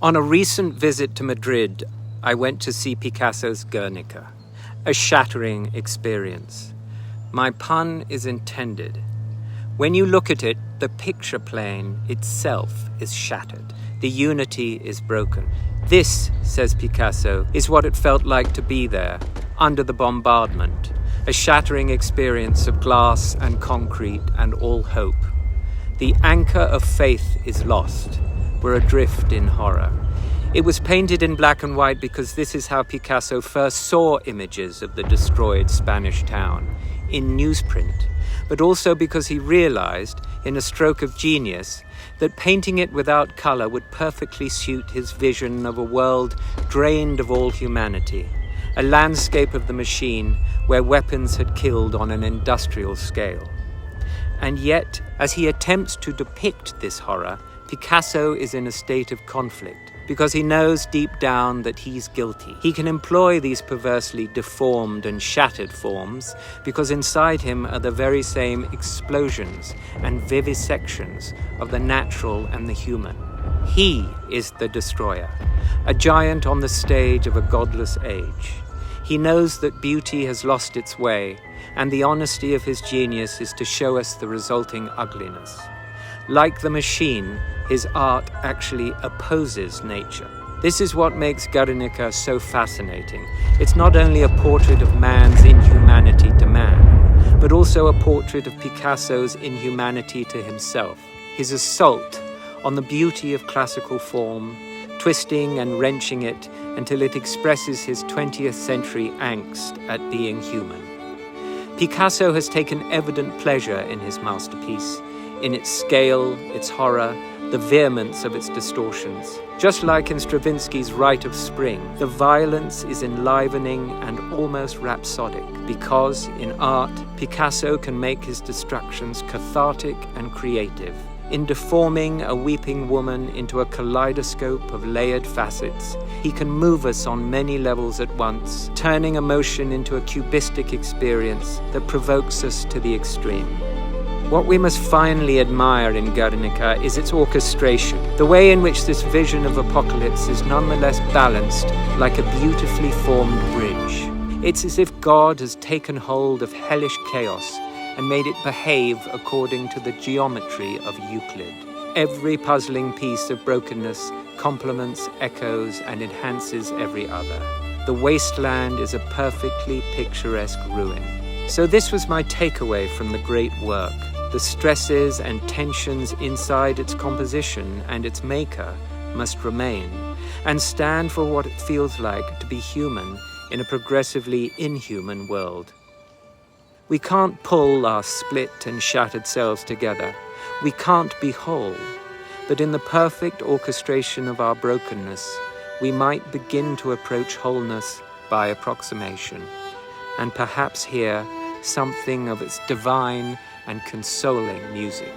On a recent visit to Madrid, I went to see Picasso's Guernica, a shattering experience. My pun is intended. When you look at it, the picture plane itself is shattered. The unity is broken. This, says Picasso, is what it felt like to be there, under the bombardment, a shattering experience of glass and concrete and all hope. The anchor of faith is lost. We're adrift in horror. It was painted in black and white because this is how Picasso first saw images of the destroyed Spanish town, in newsprint, but also because he realized, in a stroke of genius, that painting it without color would perfectly suit his vision of a world drained of all humanity, a landscape of the machine where weapons had killed on an industrial scale. And yet, as he attempts to depict this horror, Picasso is in a state of conflict, because he knows deep down that he's guilty. He can employ these perversely deformed and shattered forms because inside him are the very same explosions and vivisections of the natural and the human. He is the destroyer, a giant on the stage of a godless age. He knows that beauty has lost its way, and the honesty of his genius is to show us the resulting ugliness. Like the machine, his art actually opposes nature. This is what makes Guernica so fascinating. It's not only a portrait of man's inhumanity to man, but also a portrait of Picasso's inhumanity to himself, his assault on the beauty of classical form, twisting and wrenching it until it expresses his 20th century angst at being human. Picasso has taken evident pleasure in his masterpiece, in its scale, its horror, the vehemence of its distortions. Just like in Stravinsky's Rite of Spring, the violence is enlivening and almost rhapsodic, because in art, Picasso can make his destructions cathartic and creative. In deforming a weeping woman into a kaleidoscope of layered facets, he can move us on many levels at once, turning emotion into a cubistic experience that provokes us to the extreme. What we must finally admire in Guernica is its orchestration, the way in which this vision of apocalypse is nonetheless balanced like a beautifully formed bridge. It's as if God has taken hold of hellish chaos and made it behave according to the geometry of Euclid. Every puzzling piece of brokenness complements, echoes, and enhances every other. The wasteland is a perfectly picturesque ruin. So this was my takeaway from the great work. The stresses and tensions inside its composition and its maker must remain, and stand for what it feels like to be human in a progressively inhuman world. We can't pull our split and shattered selves together. We can't be whole. But in the perfect orchestration of our brokenness, we might begin to approach wholeness by approximation, and perhaps hear something of its divine and consoling music.